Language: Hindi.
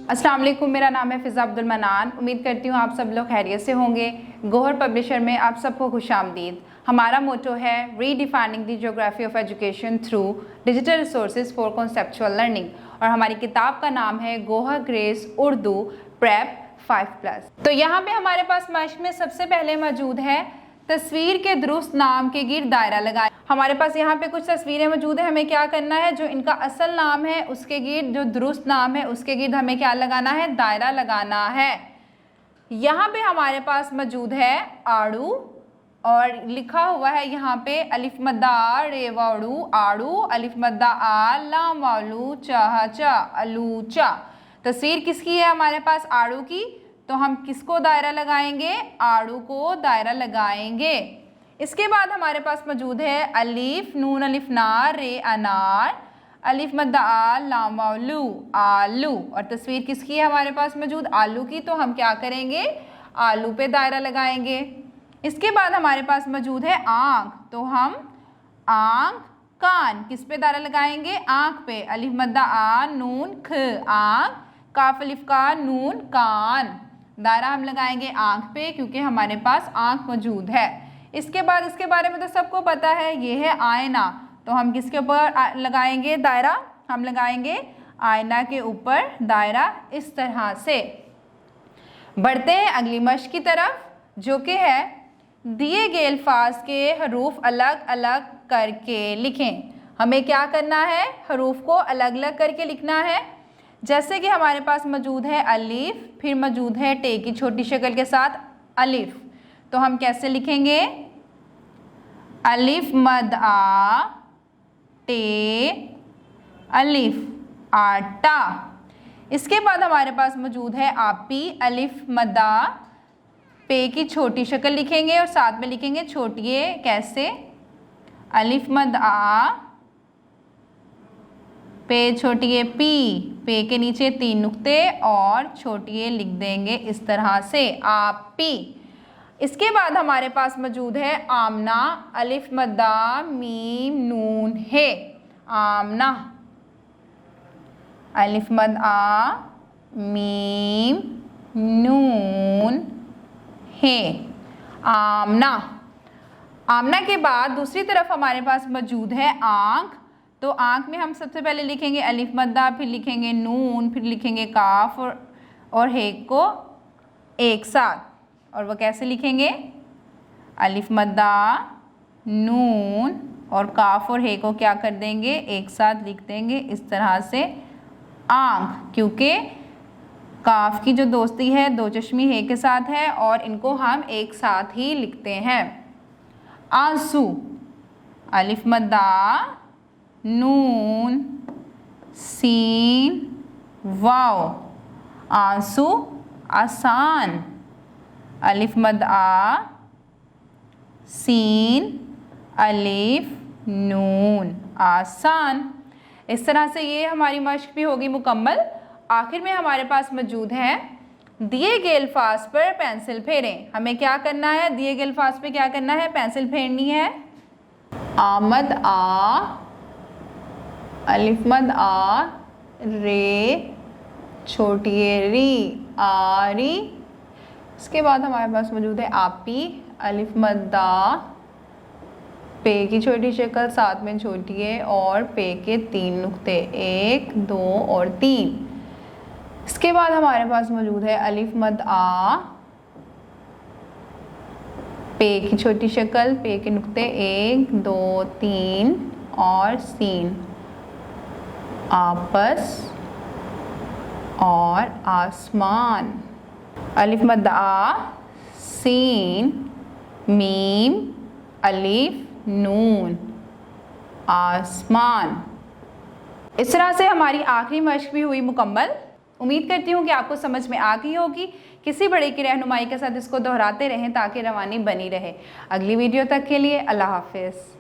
अस्सलाम वालेकुम, मेरा नाम है फ़िज़ा अब्दुल मनान। उम्मीद करती हूँ आप सब लोग खैरियत से होंगे। गोहर पब्लिशर में आप सबको खुशामदीद। हमारा मोटो है redefining the geography of education through digital resources for conceptual learning, और हमारी किताब का नाम है गोहर ग्रेस उर्दू प्रेप 5+। तो यहाँ पे हमारे पास मश्क में सबसे पहले मौजूद है तस्वीर के दुरुस्त नाम के गिर्द दायरा लगाए। हमारे पास यहाँ पे कुछ तस्वीरें मौजूद है, हमें क्या करना है, जो इनका असल नाम है उसके गिर्द, जो दुरुस्त नाम है उसके गिर्द हमें क्या लगाना है, दायरा लगाना है। यहाँ पे हमारे पास मौजूद है आड़ू, और लिखा हुआ है यहाँ पे अलिफ मद्दा रे वाड़ू आड़ू, अलिफ मद्दा आ लाम वालू चाह चा अलूचा। तस्वीर किसकी है हमारे पास, आड़ू की, तो हम किसको दायरा लगाएंगे, आड़ू को दायरा लगाएंगे। इसके बाद हमारे पास मौजूद है अलिफ नून अलिफ नार रे अनार, अलिफ मद्दा आ लाम वालू आलू, और तस्वीर किसकी है हमारे पास मौजूद, आलू की, तो हम क्या करेंगे, आलू पे दायरा लगाएंगे। इसके बाद हमारे पास मौजूद है आँख, तो हम आँख कान, किस पे दायरा लगाएंगे, आँख पे, अलिफ मद्दा आ नून ख आँख, काफ अलिफ का नून कान, दायरा हम लगाएंगे आँख पे क्योंकि हमारे पास आँख मौजूद है। इसके बाद इसके बारे में तो सबको पता है, ये है आईना, तो हम किसके ऊपर लगाएंगे दायरा, हम लगाएंगे आईना के ऊपर दायरा, इस तरह से। बढ़ते हैं अगली मश्क की तरफ, जो कि है दिए गए अल्फाज के हरूफ अलग अलग करके लिखें। हमें क्या करना है, हरूफ को अलग अलग करके लिखना है। जैसे कि हमारे पास मौजूद है अलिफ, फिर मौजूद है टे की छोटी शक्ल के साथ अलिफ, तो हम कैसे लिखेंगे, अलिफ मद आ टे अलिफ आटा। इसके बाद हमारे पास मौजूद है आपी, अलिफ मदा पे की छोटी शक्ल लिखेंगे और साथ में लिखेंगे छोटी ए, कैसे, अलिफ मद आ पे छोटी ए पी, पे के नीचे 3 नुक्ते और छोटी ए लिख देंगे इस तरह से, आपी। इसके बाद हमारे पास मौजूद है आमना, अलिफ मद्दा मीम नून है, आमना, अलिफ मद आ मीम नून है, आमना। आमना के बाद दूसरी तरफ हमारे पास मौजूद है आँख, तो आँख में हम सबसे पहले लिखेंगे अलिफ मद्दा, फिर लिखेंगे नून, फिर लिखेंगे काफ और हे को एक साथ, और वह कैसे लिखेंगे, अलिफ मद्दा नून और काफ और हे को क्या कर देंगे, एक साथ लिख देंगे इस तरह से, आँख, क्योंकि काफ की जो दोस्ती है दो चश्मी हे के साथ है और इनको हम एक साथ ही लिखते हैं। आंसू, अलिफ मद्दा नून सीन वाव, आंसू, आसान, अलिफ मद आ सीन अलिफ नून, आसान। इस तरह से ये हमारी मश्क भी होगी मुकम्मल। आखिर में हमारे पास मौजूद है दिए गए अल्फाज पर पेंसिल फेरें। हमें क्या करना है, दिए गए अल्फाज पे क्या करना है, पेंसिल फेरनी है। आमद आ, अलिफ मद आ रे छोटी ए री आरी। इसके बाद हमारे पास मौजूद है आपी, अलिफ मद दा पे की छोटी शक्ल साथ में छोटी है और पे के 3 नुक्ते 1 2 और 3। इसके बाद हमारे पास मौजूद है अलिफ मद आ पे की छोटी शक्ल, पे के नुक्ते 1 2 3 और सीन, आपस और आसमान, अलिफ मद आ सीन मीम अलिफ नून, आसमान। इस तरह से हमारी आखिरी मश्क भी हुई मुकम्मल। उम्मीद करती हूँ कि आपको समझ में आ गई होगी। किसी बड़े की रहनुमाई के साथ इसको दोहराते रहें ताकि रवानी बनी रहे। अगली वीडियो तक के लिए अल्लाह हाफिज़।